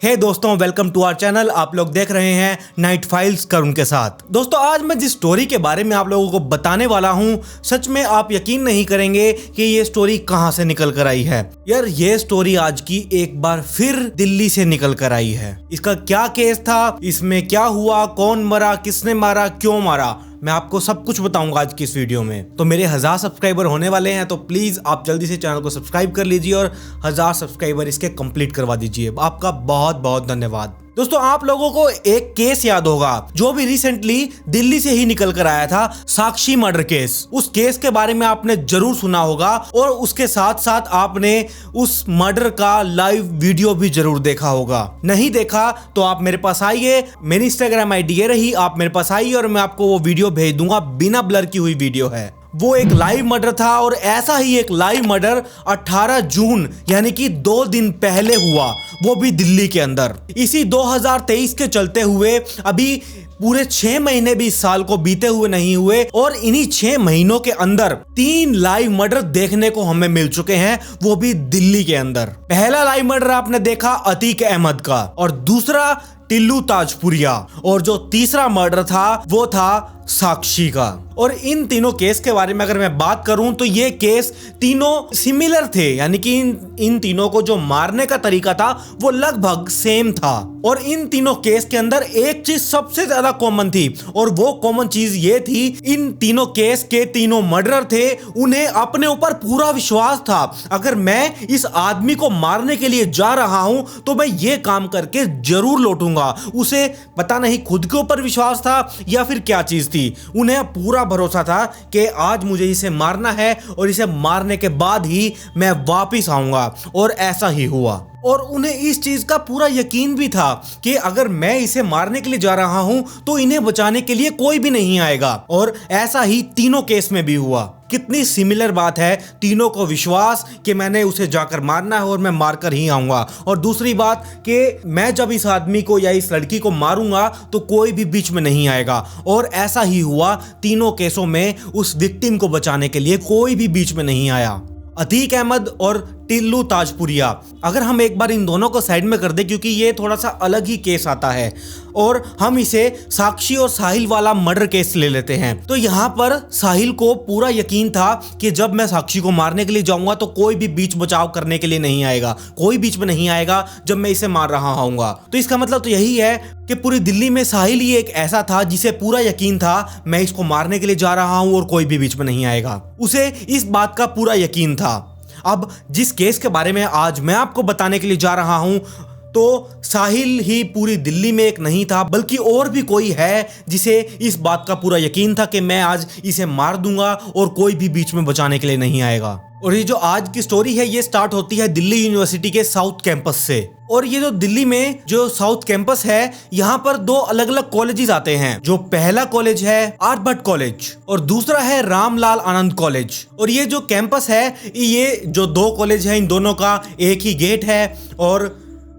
हे दोस्तों, welcome to our channel. आप लोग देख रहे हैं नाइट फाइल्स करुण के साथ। दोस्तों, आज मैं जिस स्टोरी के बारे में आप लोगों को बताने वाला हूं, सच में आप यकीन नहीं करेंगे कि ये स्टोरी कहां से निकल कर आई है। यार, ये स्टोरी आज की एक बार फिर दिल्ली से निकल कर आई है। इसका क्या केस था, इसमें क्या हुआ, कौन मरा, किसने मारा, क्यों मारा, मैं आपको सब कुछ बताऊंगा आज की इस वीडियो में। तो मेरे 1000 सब्सक्राइबर होने वाले हैं, तो प्लीज आप जल्दी से चैनल को सब्सक्राइब कर लीजिए और 1000 सब्सक्राइबर इसके कंप्लीट करवा दीजिए। आपका बहुत बहुत धन्यवाद। दोस्तों, आप लोगों को एक केस याद होगा जो भी रिसेंटली दिल्ली से ही निकल कर आया था, साक्षी मर्डर केस। उस केस के बारे में आपने जरूर सुना होगा और उसके साथ साथ आपने उस मर्डर का लाइव वीडियो भी जरूर देखा होगा। नहीं देखा तो आप मेरे पास आइए, मेरी इंस्टाग्राम आईडी ये रही, आप मेरे पास आइए और मैं आपको वो वीडियो भेज दूंगा। बिना ब्लर की हुई वीडियो है। वो एक लाइव मर्डर था और ऐसा ही एक लाइव मर्डर 18 जून यानी कि 2 दिन पहले हुआ, वो भी दिल्ली के अंदर। इसी 2023 के चलते हुए अभी पूरे 6 महीने भी इस साल को बीते हुए नहीं हुए और इन्हीं 6 महीनों के अंदर 3 लाइव मर्डर देखने को हमें मिल चुके हैं, वो भी दिल्ली के अंदर। पहला लाइव मर्डर आपने देखा अतीक अहमद का और दूसरा टिल्लू ताजपुरिया और जो तीसरा मर्डर था वो था साक्षी का। और इन तीनों केस के बारे में अगर मैं बात करूं तो ये केस तीनों सिमिलर थे, यानी कि इन तीनों को जो मारने का तरीका था वो लगभग सेम था। और इन तीनों केस के अंदर एक चीज सबसे ज्यादा कॉमन थी और वो कॉमन चीज ये थी, इन तीनों केस के तीनों मर्डरर थे, उन्हें अपने ऊपर पूरा विश्वास था। अगर मैं इस आदमी को मारने के लिए जा रहा हूं तो मैं ये काम करके जरूर लौटूंगा। उसे पता नहीं खुद के ऊपर विश्वास था या फिर क्या चीज थी, उन्हें पूरा भरोसा था कि आज मुझे इसे मारना है और इसे मारने के बाद ही मैं वापिस आऊंगा। और ऐसा ही हुआ और उन्हें इस चीज का पूरा यकीन भी था कि अगर मैं इसे मारने के लिए जा रहा हूं तो इन्हें बचाने के लिए कोई भी नहीं आएगा। और ऐसा ही तीनों केस में भी हुआ। कितनी सिमिलर बात है, तीनों को विश्वास कि मैंने उसे जाकर मारना है और मैं मारकर ही आऊंगा। और दूसरी बात कि मैं जब इस आदमी को या इस लड़की को मारूंगा तो कोई भी बीच में नहीं आएगा। और ऐसा ही हुआ, तीनों केसों में उस विक्टिम को बचाने के लिए कोई भी बीच में नहीं आया। अतीक अहमद और टिल्लू ताजपुरिया, अगर हम एक बार इन दोनों को साइड में कर दें क्योंकि ये थोड़ा सा अलग ही केस आता है और हम इसे साक्षी और साहिल वाला मर्डर केस ले लेते हैं। तो यहाँ पर साहिल को पूरा यकीन था कि जब मैं साक्षी को मारने के लिए जाऊंगा तो कोई भी बीच बचाव करने के लिए नहीं आएगा, कोई बीच में नहीं आएगा जब मैं इसे मार रहा हूंगा। तो इसका मतलब तो यही है कि पूरी दिल्ली में साहिल ही एक ऐसा था जिसे पूरा यकीन था मैं इसको मारने के लिए जा रहा हूं और कोई भी बीच में नहीं आएगा। उसे इस बात का पूरा यकीन था। अब जिस केस के बारे में आज मैं आपको बताने के लिए जा रहा हूं तो साहिल ही पूरी दिल्ली में एक नहीं था, बल्कि और भी कोई है जिसे इस बात का पूरा यकीन था कि मैं आज इसे मार दूंगा और कोई भी बीच में बचाने के लिए नहीं आएगा। और ये जो आज की स्टोरी है ये स्टार्ट होती है दिल्ली यूनिवर्सिटी के साउथ कैंपस से। और ये जो दिल्ली में जो साउथ कैंपस है, यहाँ पर 2 अलग अलग कॉलेजेस आते हैं। जो पहला कॉलेज है आर्यभट्ट कॉलेज और दूसरा है रामलाल आनंद कॉलेज। और ये जो कैंपस है, ये जो 2 कॉलेज है, इन दोनों का एक ही गेट है और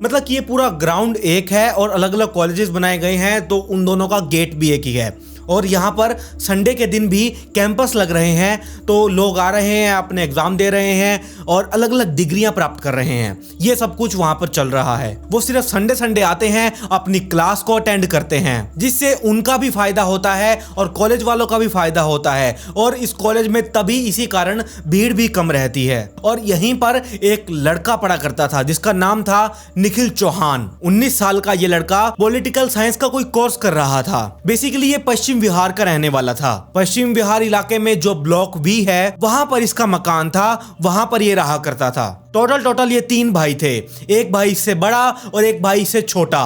मतलब कि ये पूरा ग्राउंड एक है और अलग अलग कॉलेजेस बनाए गए हैं, तो उन दोनों का गेट भी एक ही है। और यहाँ पर संडे के दिन भी कैंपस लग रहे हैं, तो लोग आ रहे हैं, अपने एग्जाम दे रहे हैं और अलग अलग डिग्रियां प्राप्त कर रहे हैं। ये सब कुछ वहां पर चल रहा है। वो सिर्फ संडे संडे आते हैं, अपनी क्लास को अटेंड करते हैं, जिससे उनका भी फायदा होता है और कॉलेज वालों का भी फायदा होता है। और इस कॉलेज में तभी इसी कारण भीड़ भी कम रहती है। और यहीं पर एक लड़का पढ़ा करता था जिसका नाम था निखिल चौहान। 19 साल का ये लड़का पॉलिटिकल साइंस का कोई कोर्स कर रहा था। बेसिकली ये पश्चिम बिहार का रहने वाला था। पश्चिम बिहार इलाके में जो ब्लॉक बी है वहां पर इसका मकान था, वहां पर ये रहा करता था। टोटल ये 3 भाई थे, एक भाई इससे बड़ा और एक भाई इससे छोटा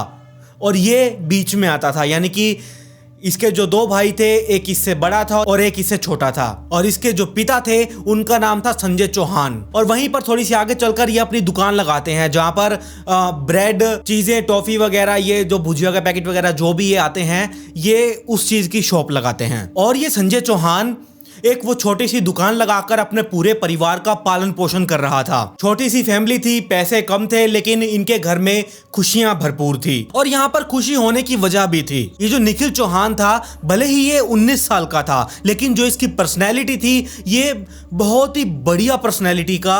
और ये बीच में आता था। यानी कि इसके जो 2 भाई थे, एक इससे बड़ा था और एक इससे छोटा था। और इसके जो पिता थे उनका नाम था संजय चौहान। और वहीं पर थोड़ी सी आगे चलकर ये अपनी दुकान लगाते हैं जहां पर ब्रेड, चीजें, टॉफी वगैरह, ये जो भुजिया का पैकेट वगैरह जो भी ये आते हैं, ये उस चीज की शॉप लगाते हैं। और ये संजय चौहान एक वो छोटी सी दुकान लगाकर अपने पूरे परिवार का पालन पोषण कर रहा था। छोटी सी फैमिली थी, पैसे कम थे, लेकिन इनके घर में खुशियां भरपूर थी। और यहाँ पर खुशी होने की वजह भी थी। ये जो निखिल चौहान था, भले ही ये 19 साल का था, लेकिन जो इसकी पर्सनैलिटी थी, ये बहुत ही बढ़िया पर्सनैलिटी का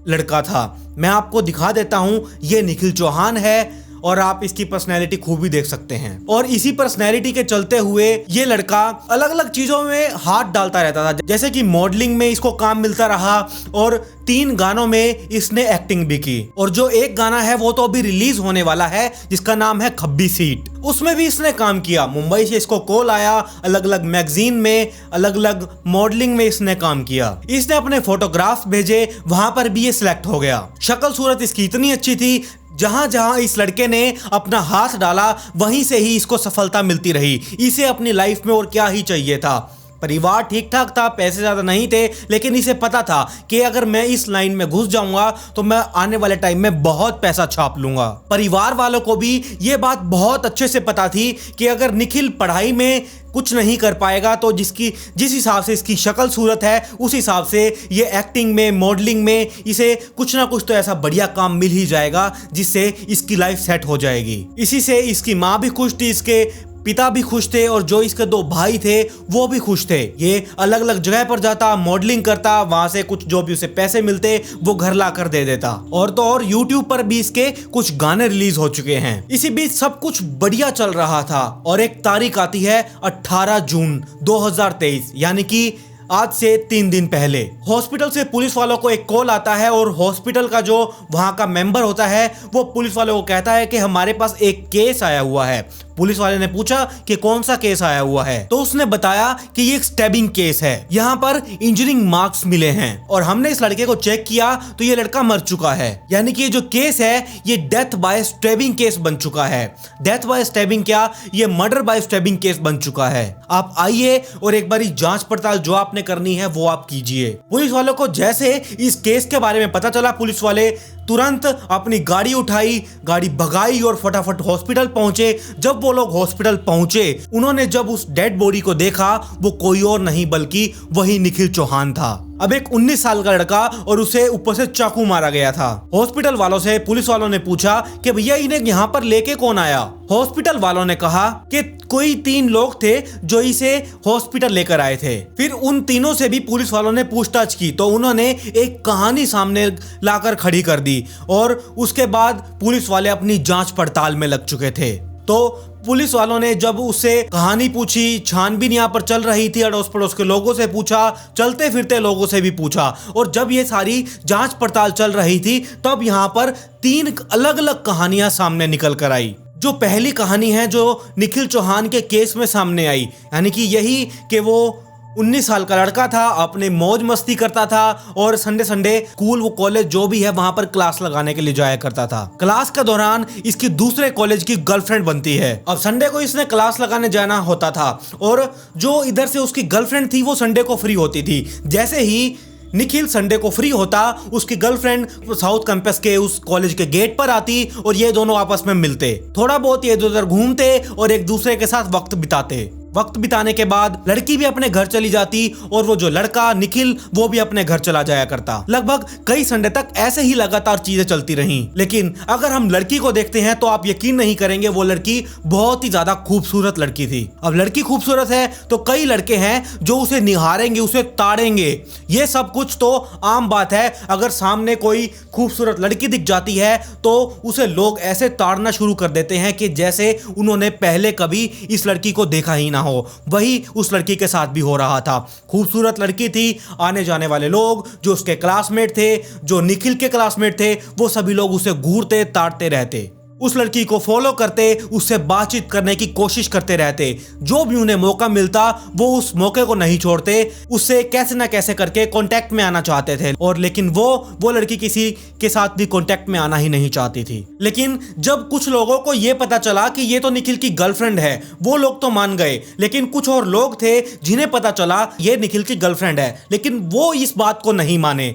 लड़का था। मैं आपको दिखा देता हूं, ये निखिल चौहान है और आप इसकी पर्सनैलिटी खूब ही देख सकते हैं। और इसी पर्सनैलिटी के चलते हुए ये लड़का अलग अलग चीजों में हाथ डालता रहता था, जैसे कि मॉडलिंग में इसको काम मिलता रहा और 3 गानों में इसने एक्टिंग भी की। और जो एक गाना है वो तो अभी रिलीज होने वाला है जिसका नाम है खब्बी सीट, उसमें भी इसने काम किया। मुंबई से इसको कॉल आया, अलग अलग मैगजीन में, अलग अलग मॉडलिंग में इसने काम किया। इसने अपने फोटोग्राफ्स भेजे, वहां पर भी ये सिलेक्ट हो गया। शक्ल सूरत इसकी इतनी अच्छी थी, जहां जहां इस लड़के ने अपना हाथ डाला वहीं से ही इसको सफलता मिलती रही। इसे अपनी लाइफ में और क्या ही चाहिए था। परिवार ठीक ठाक था, पैसे ज़्यादा नहीं थे, लेकिन इसे पता था कि अगर मैं इस लाइन में घुस जाऊंगा तो मैं आने वाले टाइम में बहुत पैसा छाप लूंगा। परिवार वालों को भी ये बात बहुत अच्छे से पता थी कि अगर निखिल पढ़ाई में कुछ नहीं कर पाएगा तो जिस हिसाब से इसकी शक्ल सूरत है उस हिसाब से ये एक्टिंग में, मॉडलिंग में इसे कुछ ना कुछ तो ऐसा बढ़िया काम मिल ही जाएगा जिससे इसकी लाइफ सेट हो जाएगी। इसी से इसकी माँ भी खुश थी, इसके पिता भी खुश थे और जो इसके 2 भाई थे वो भी खुश थे। ये अलग अलग जगह पर जाता, मॉडलिंग करता, वहां से कुछ जो भी उसे पैसे मिलते वो घर ला कर दे देता। और तो और YouTube पर भी इसके कुछ गाने रिलीज हो चुके हैं। इसी बीच सब कुछ बढ़िया चल रहा था और एक तारीख आती है 18 जून 2023, यानी कि आज से 3 दिन पहले। हॉस्पिटल से पुलिस वालों को एक कॉल आता है और हॉस्पिटल का जो वहां का मेंबर होता है वो पुलिस वालों को कहता है कि हमारे पास एक केस आया हुआ है। पुलिस वाले ने पूछा कि कौन सा केस आया हुआ है, तो उसने बताया कि ये एक स्टैबिंग केस है, यहाँ पर इंजरिंग मार्क्स मिले हैं और हमने इस लड़के को चेक किया तो ये लड़का मर चुका है। यानी कि ये जो केस है ये डेथ बाय स्टैबिंग केस बन चुका है। डेथ बाय स्टैबिंग क्या, ये मर्डर बाय स्टैबिंग केस बन चुका है। आप आइए और एक बारी जांच पड़ताल जो आपने करनी है वो आप कीजिए। पुलिस वालों को जैसे इस केस के बारे में पता चला, पुलिस वाले तुरंत अपनी गाड़ी उठाई, गाड़ी भगाई और फटाफट हॉस्पिटल पहुंचे। जब वो लोग हॉस्पिटल पहुंचे, उन्होंने जब उस डेड बॉडी को देखा वो कोई और नहीं बल्कि वही निखिल चौहान था। अब एक 19 साल का लड़का और उसे ऊपर से चाकू मारा गया था। हॉस्पिटल वालों से पुलिस वालों ने पूछा कि भैया इन्हें यहाँ पर लेके कौन आया। हॉस्पिटल वालों ने कहा कि कोई 3 लोग थे जो इसे हॉस्पिटल लेकर आए थे। फिर उन तीनों से भी पुलिस वालों ने पूछताछ की तो उन्होंने एक कहानी सामने लाकर खड़ी कर दी और उसके बाद पुलिस वाले अपनी जांच पड़ताल में लग चुके थे। तो पुलिस वालों ने जब उससे कहानी पूछी, छानबीन यहाँ पर चल रही थी, अड़ोस पड़ोस के लोगों से पूछा, चलते फिरते लोगों से भी पूछा, और जब ये सारी जांच पड़ताल चल रही थी तब यहाँ पर 3 अलग अलग कहानियां सामने निकल कर आई। जो पहली कहानी है जो निखिल चौहान के केस में सामने आई, यानी कि यही कि वो 19 साल का लड़का था, अपने मौज मस्ती करता था और संडे स्कूल वो कॉलेज जो भी है वहां पर क्लास लगाने के लिए जाया करता था। क्लास के दौरान इसकी दूसरे कॉलेज की गर्लफ्रेंड बनती है। अब संडे को इसने क्लास लगाने जाना होता था और जो इधर से उसकी गर्लफ्रेंड थी वो संडे को फ्री होती थी। जैसे ही निखिल संडे को फ्री होता, उसकी गर्लफ्रेंड साउथ कैंपस के उस कॉलेज के गेट पर आती और ये दोनों आपस में मिलते, थोड़ा बहुत ये इधर घूमते और एक दूसरे के साथ वक्त बिताते। वक्त बिताने के बाद लड़की भी अपने घर चली जाती और वो जो लड़का निखिल वो भी अपने घर चला जाया करता। लगभग कई संडे तक ऐसे ही लगातार चीजें चलती रहीं। लेकिन अगर हम लड़की को देखते हैं तो आप यकीन नहीं करेंगे, वो लड़की बहुत ही ज्यादा खूबसूरत लड़की थी। अब लड़की खूबसूरत है तो कई लड़के हैं जो उसे निहारेंगे, उसे ताड़ेंगे। ये सब कुछ तो आम बात है। अगर सामने कोई खूबसूरत लड़की दिख जाती है तो उसे लोग ऐसे ताड़ना शुरू कर देते हैं कि जैसे उन्होंने पहले कभी इस लड़की को देखा ही ना हो। वही उस लड़की के साथ भी हो रहा था। खूबसूरत लड़की थी, आने जाने वाले लोग जो उसके क्लासमेट थे, जो निखिल के क्लासमेट थे, वो सभी लोग उसे घूरते ताड़ते रहते, उस लड़की को फॉलो करते, उससे बातचीत करने की कोशिश करते रहते। जो भी उन्हें मौका मिलता वो उस मौके को नहीं छोड़ते, उससे कैसे ना कैसे करके कांटेक्ट में आना चाहते थे। और लेकिन वो लड़की किसी के साथ भी कांटेक्ट में आना ही नहीं चाहती थी। लेकिन जब कुछ लोगों को ये पता चला कि ये तो निखिल की गर्लफ्रेंड है, वो लोग तो मान गए। लेकिन कुछ और लोग थे जिन्हें पता चला ये निखिल की गर्लफ्रेंड है, लेकिन वो इस बात को नहीं माने।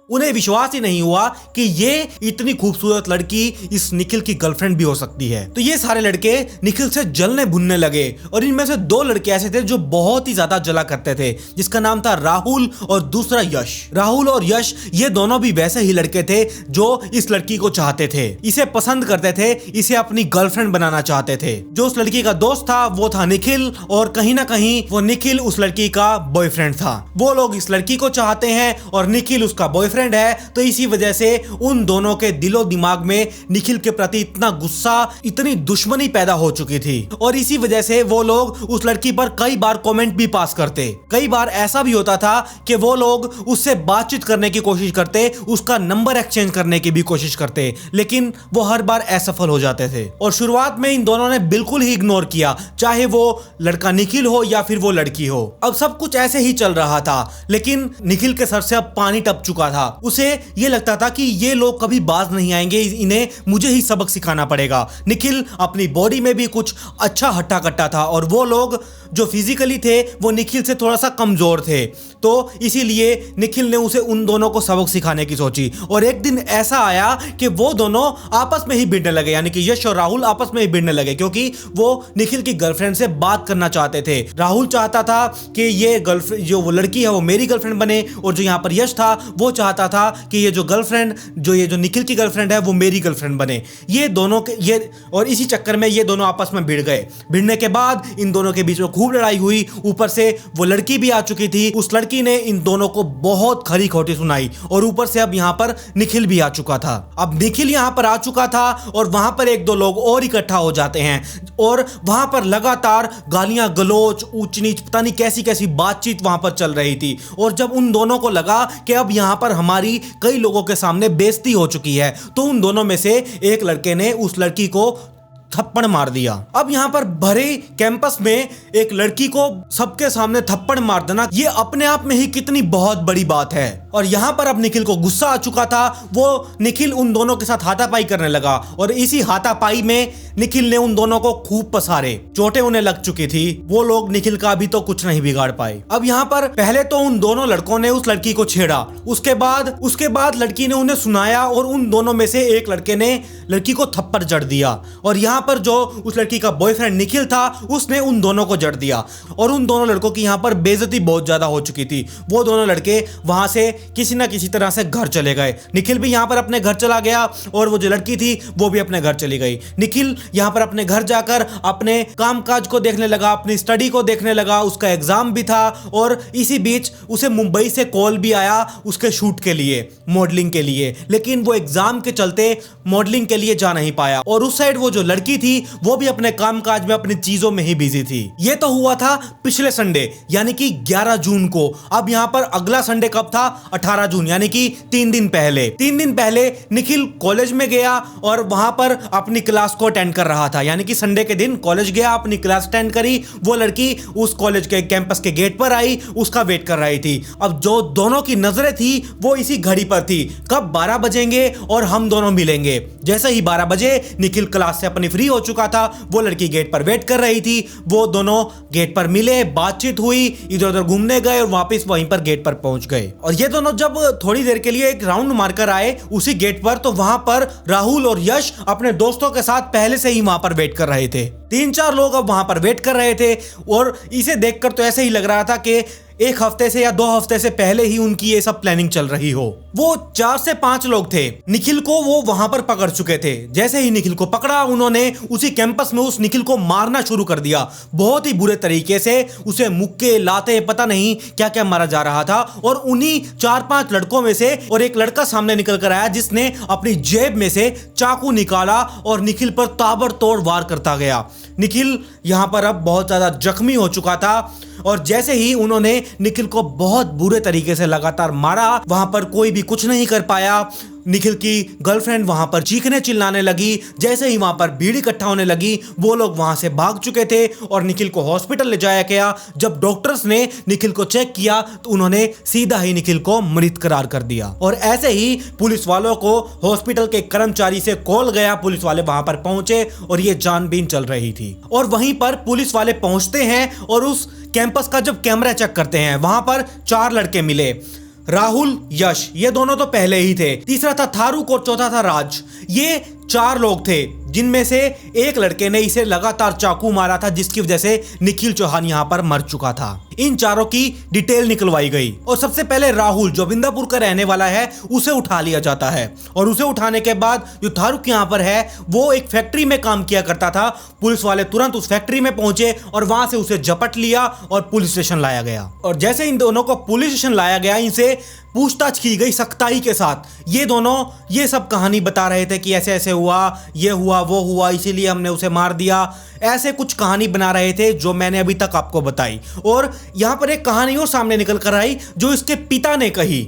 उन्हें विश्वास ही नहीं हुआ कि ये इतनी खूबसूरत लड़की इस निखिल की गर्लफ्रेंड भी हो सकती है। तो ये सारे लड़के निखिल से जलने भुनने लगे और इनमें से 2 लड़के ऐसे थे जो बहुत ही ज्यादा जला करते थे, जिसका नाम था राहुल और दूसरा यश। राहुल और यश ये दोनों भी वैसे ही लड़के थे जो इस लड़की को चाहते थे, इसे पसंद करते थे, इसे अपनी गर्लफ्रेंड बनाना चाहते थे। जो उस लड़की का दोस्त था वो था निखिल, और कहीं ना कहीं वो निखिल उस लड़की का बॉयफ्रेंड था। वो लोग इस लड़की को चाहते हैं और निखिल उसका बॉयफ्रेंड बॉयफ्रेंड है, तो इसी वजह से उन दोनों के दिलो दिमाग में निखिल के प्रति इतना गुस्सा, इतनी दुश्मनी पैदा हो चुकी थी। और इसी वजह से वो लोग उस लड़की पर कई बार कमेंट भी पास करते। कई बार ऐसा भी होता था कि वो लोग उससे बातचीत करने की कोशिश करते, उसका नंबर एक्सचेंज करने की भी कोशिश करते, लेकिन वो हर बार असफल हो जाते थे। और शुरुआत में इन दोनों ने बिल्कुल ही इग्नोर किया, चाहे वो लड़का निखिल हो या फिर वो लड़की हो। अब सब कुछ ऐसे ही चल रहा था, लेकिन निखिल के सर से अब पानी टप चुका था। उसे ये लगता था कि ये लोग कभी बाज नहीं आएंगे, इन्हें मुझे ही सबक सिखाना पड़ेगा। निखिल अपनी बॉडी में भी कुछ अच्छा हट्टा कट्टा था और वो लोग जो फिजिकली थे वो निखिल से थोड़ा सा कमजोर थे, तो इसीलिए निखिल ने उसे उन दोनों को सबक सिखाने की सोची। और एक दिन ऐसा आया कि वो दोनों आपस में ही भिड़ने लगे, यानी कि यश और राहुल आपस में ही भिड़ने लगे, क्योंकि वो निखिल की गर्लफ्रेंड से बात करना चाहते थे। राहुल चाहता था कि ये गर्लफ्रेंड, जो वो लड़की है वो मेरी गर्लफ्रेंड बने, और जो यहाँ पर यश था वो चाहता था कि ये जो निखिल की गर्लफ्रेंड है वो मेरी गर्लफ्रेंड बने। ये दोनों के और इसी चक्कर में ये दोनों आपस में भिड़ गए। भिड़ने के बाद इन दोनों के बीच में खूब लड़ाई हुई। ऊपर से वो लड़की भी आ चुकी थी, उस लड़की ने इन दोनों को बहुत खरी खोटी सुनाई, और ऊपर से अब यहाँ पर निखिल भी आ चुका था। अब निखिल यहाँ पर आ चुका था और वहां पर एक दो लोग और इकट्ठा हो जाते हैं, और वहां पर लगातार गालियां गलौज, ऊंच नीच, पता नहीं कैसी कैसी बातचीत वहां पर चल रही थी। और जब उन दोनों को लगा कि अब यहाँ पर हमारी कई लोगों के सामने बेइज्जती हो चुकी है, तो उन दोनों में से एक लड़के ने उस लड़की को थप्पड़ मार दिया। अब यहाँ पर भरे कैंपस में एक लड़की को सबके सामने थप्पड़ मार देना, ये अपने आप में ही कितनी बहुत बड़ी बात है। और यहाँ पर अब निखिल को गुस्सा आ चुका था, वो निखिल उन दोनों के साथ हाथापाई करने लगा, और इसी हाथापाई में निखिल ने उन दोनों को खूब पसारे, चोटें उन्हें लग चुकी थी। वो लोग निखिल का भी तो कुछ नहीं बिगाड़ पाए। अब यहाँ पर पहले तो उन दोनों लड़कों ने उस लड़की को छेड़ा, उसके बाद लड़की ने उन्हें सुनाया, और उन दोनों में से एक लड़के ने लड़की को थप्पड़ जड़ दिया। और यहाँ पर जो उस लड़की का बॉयफ्रेंड निखिल था उसने उन दोनों को जड़ दिया, और उन दोनों लड़कों की यहाँ पर बेइज्जती बहुत ज्यादा हो चुकी थी। वो दोनों लड़के वहां से किसी ना किसी तरह से घर चले गए। निखिल भी यहाँ पर अपने घर चला गया, और वो जो लड़की थी वो भी अपने घर चली गई। निखिल यहाँ पर अपने घर जाकर अपने कामकाज को देखने लगा, अपनी स्टडी को देखने लगा। उसका एग्जाम भी था, और इसी बीच उसे मुंबई से कॉल भी आया उसके शूट के लिए, मॉडलिंग के लिए, लेकिन वो एग्जाम के चलते मॉडलिंग के लिए जा नहीं पाया। और उस साइड वो जो लड़की थी वो भी अपने कामकाज में, अपनी चीजों में ही बिजी थी। ये तो हुआ था पिछले संडे, यानी कि 11 जून को। अब यहाँ पर अगला संडे कब था? 18 जून, यानी कि 3 दिन पहले। 3 दिन पहले निखिल कॉलेज में गया और वहां पर अपनी क्लास को अटेंड कर रहा था, यानी कि संडे के दिन कॉलेज गया, अपनी क्लास अटेंड करी। वो लड़की उस कॉलेज के कैंपस के गेट पर आई, उसका वेट कर रही थी। अब जो दोनों की नजरें थी वो इसी घड़ी पर थी, कब 12 बजेंगे और हम दोनों मिलेंगे। जैसे ही 12 बजे निखिल क्लास से अपनी फ्री हो चुका था, वो लड़की गेट पर वेट कर रही थी। वो दोनों गेट पर मिले, बातचीत हुई, इधर उधर घूमने गए और वापस वहीं पर गेट पर पहुंच गए। और ये दोनों जब थोड़ी देर के लिए एक राउंड मारकर आए उसी गेट पर, तो वहां पर राहुल और यश अपने दोस्तों के साथ पहले से ही वहां पर वेट कर रहे थे। 3-4 लोग अब वहां पर वेट कर रहे थे, और इसे देखकर तो ऐसे ही लग रहा था कि 1 हफ्ते से या 2 हफ्ते से पहले ही उनकी ये सब प्लानिंग चल रही हो। वो 4 से 5 लोग थे। निखिल को वो वहां पर पकड़ चुके थे। जैसे ही निखिल को पकड़ा, उन्होंने उसी कैंपस में उस निखिल को मारना शुरू कर दिया, बहुत ही बुरे तरीके से। उसे मुक्के, लाते, पता नहीं क्या क्या मारा जा रहा था। और उन्हीं 4-5 लड़कों में से और एक लड़का सामने निकल कर आया, जिसने अपनी जेब में से चाकू निकाला और निखिल पर ताबड़तोड़ वार करता गया। निखिल यहां पर अब बहुत ज्यादा जख्मी हो चुका था, और जैसे ही उन्होंने निखिल को बहुत बुरे तरीके से लगातार मारा, वहां पर कोई भी कुछ नहीं कर पाया। निखिल की गर्लफ्रेंड वहां पर चीखने चिल्लाने लगी। जैसे ही वहां पर भीड़ इकट्ठा होने लगी, वो लोग वहां से भाग चुके थे और निखिल को हॉस्पिटल ले जाया गया। जब डॉक्टर्स ने निखिल को चेक किया तो उन्होंने सीधा ही निखिल को मृत करार कर दिया। और ऐसे ही पुलिस वालों को हॉस्पिटल के कर्मचारी से कॉल गया, पुलिस वाले वहां पर पहुंचे और ये जानबीन चल रही थी। और वहीं पर पुलिस वाले पहुंचते हैं और उस कैंपस का जब कैमरा चेक करते हैं, वहां पर 4 लड़के मिले। राहुल, यश, ये दोनों तो पहले ही थे। तीसरा था थारू और चौथा था राज। ये 4 लोग थे जिनमें से एक लड़के ने इसे लगातार चाकू मारा था, जिसकी वजह से निखिल चौहान यहाँ पर मर चुका था। इन चारों की डिटेल निकलवाई गई और सबसे पहले राहुल, जो बिंदापुर का रहने वाला है, उसे उठा लिया जाता है। और उसे उठाने के बाद जो थारुक यहाँ पर है, वो एक फैक्ट्री में काम किया करता था। पुलिस वाले तुरंत उस फैक्ट्री में पहुंचे और वहां से उसे झपट लिया और पुलिस स्टेशन लाया गया। और जैसे इन दोनों को पुलिस स्टेशन लाया गया, इनसे पूछताछ की गई सख्ताई के साथ। ये दोनों ये सब कहानी बता रहे थे कि ऐसे ऐसे हुआ, ये हुआ, वो हुआ, इसीलिए हमने उसे मार दिया। ऐसे कुछ कहानी बना रहे थे जो मैंने अभी तक आपको बताई। और यहां पर एक कहानी और सामने निकल कर आई जो इसके पिता ने कही।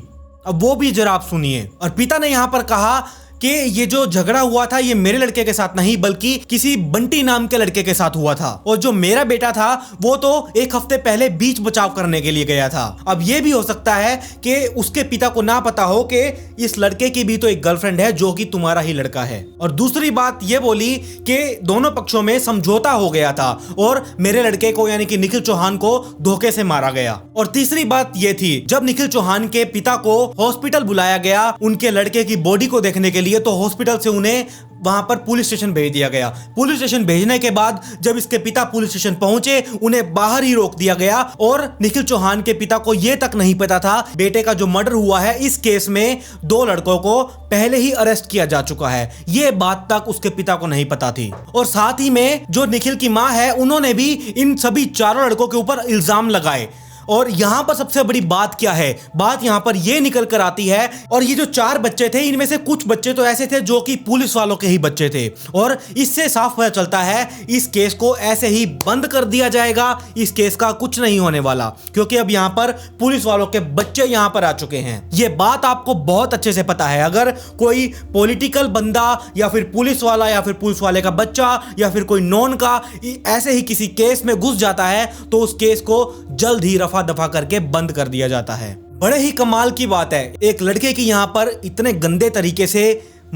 अब वो भी जरा आप सुनिए। और पिता ने यहां पर कहा कि ये जो झगड़ा हुआ था, ये मेरे लड़के के साथ नहीं बल्कि किसी बंटी नाम के लड़के के साथ हुआ था। और जो मेरा बेटा था वो तो एक हफ्ते पहले बीच बचाव करने के लिए गया था। अब ये भी हो सकता है कि उसके पिता को ना पता हो कि इस लड़के की भी तो एक गर्लफ्रेंड है जो कि तुम्हारा ही लड़का है। और दूसरी बात ये बोली कि दोनों पक्षों में समझौता हो गया था और मेरे लड़के को यानी कि निखिल चौहान को धोखे से मारा गया। और तीसरी बात ये थी, जब निखिल चौहान के पिता को हॉस्पिटल बुलाया गया उनके लड़के की बॉडी को देखने के लिए, तो हॉस्पिटल से उन्हें वहां पर पुलिस स्टेशन भेज दिया गया। पुलिस स्टेशन भेजने के बाद जब इसके पिता पुलिस स्टेशन पहुंचे, उन्हें बाहर ही रोक दिया गया। और निखिल चौहान के पिता को यह तक नहीं पता था बेटे का जो मर्डर हुआ है, इस केस में 2 लड़कों को पहले ही अरेस्ट किया जा चुका है। यह बात तक उसके पिता को नहीं पता थी। और साथ ही में जो निखिल की मां है, उन्होंने भी इन सभी चारों लड़कों के ऊपर इल्जाम लगाए। और यहां पर सबसे बड़ी बात क्या है, बात यहां पर यह निकल कर आती है। और ये जो 4 बच्चे थे, इनमें से कुछ बच्चे तो ऐसे थे जो कि पुलिस वालों के ही बच्चे थे। और इससे साफ पता चलता है इस केस को ऐसे ही बंद कर दिया जाएगा। इस केस का कुछ नहीं होने वाला, क्योंकि अब यहां पर पुलिस वालों के बच्चे यहां पर आ चुके हैं। यह बात आपको बहुत अच्छे से पता है। अगर कोई पॉलिटिकल बंदा या फिर पुलिस वाला या फिर पुलिस वाले का बच्चा या फिर कोई नॉन का ऐसे ही किसी केस में घुस जाता है, तो उस केस को जल्द ही दफा करके बंद कर दिया जाता है। बड़े ही कमाल की बात है, एक लड़के की यहां पर इतने गंदे तरीके से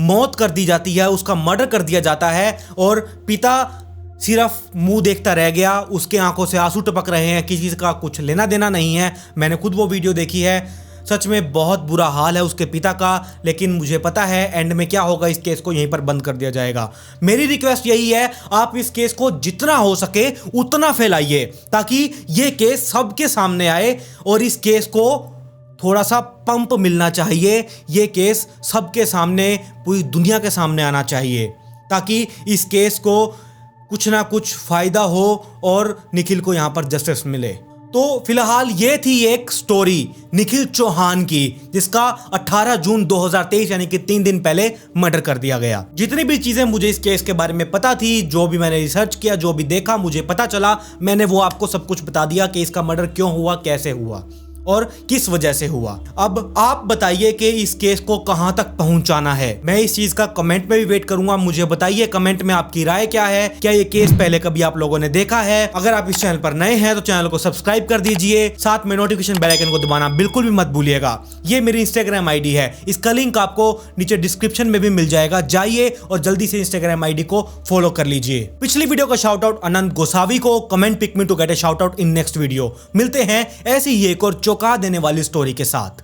मौत कर दी जाती है, उसका मर्डर कर दिया जाता है और पिता सिर्फ मुंह देखता रह गया। उसके आंखों से आंसू टपक रहे हैं, किसी का कुछ लेना देना नहीं है। मैंने खुद वो वीडियो देखी है। सच में बहुत बुरा हाल है उसके पिता का। लेकिन मुझे पता है एंड में क्या होगा, इस केस को यहीं पर बंद कर दिया जाएगा। मेरी रिक्वेस्ट यही है, आप इस केस को जितना हो सके उतना फैलाइए, ताकि ये केस सबके सामने आए और इस केस को थोड़ा सा पंप मिलना चाहिए। ये केस सबके सामने, पूरी दुनिया के सामने आना चाहिए, ताकि इस केस को कुछ ना कुछ फायदा हो और निखिल को यहां पर जस्टिस मिले। तो फिलहाल ये थी एक स्टोरी निखिल चौहान की, जिसका 18 जून 2023 यानी कि 3 दिन पहले मर्डर कर दिया गया। जितनी भी चीजें मुझे इस केस के बारे में पता थी, जो भी मैंने रिसर्च किया, जो भी देखा, मुझे पता चला, मैंने वो आपको सब कुछ बता दिया कि इसका मर्डर क्यों हुआ, कैसे हुआ और किस वजह से हुआ। अब आप बताइए कि इस केस को कहां तक पहुंचाना है। मैं इस चीज का कमेंट में भी वेट करूंगा। मुझे बताइए कमेंट में आपकी राय क्या है। क्या ये केस पहले कभी आप लोगों ने देखा है? अगर आप इस चैनल पर नए हैं तो चैनल को सब्सक्राइब कर दीजिए, साथ में नोटिफिकेशन बेल आइकन को दबाना बिल्कुल भी मत भूलिएगा। ये मेरी इंस्टाग्राम आईडी है, इसका लिंक आपको नीचे डिस्क्रिप्शन में भी मिल जाएगा। जाइए और जल्दी से इंस्टाग्राम आईडी को फॉलो कर लीजिए। पिछली वीडियो का शाउट आउट अनंत गोसावी को, comment pick me to get a shout out in next video. मिलते हैं ऐसी ही एक और चौंका देने वाली स्टोरी के साथ।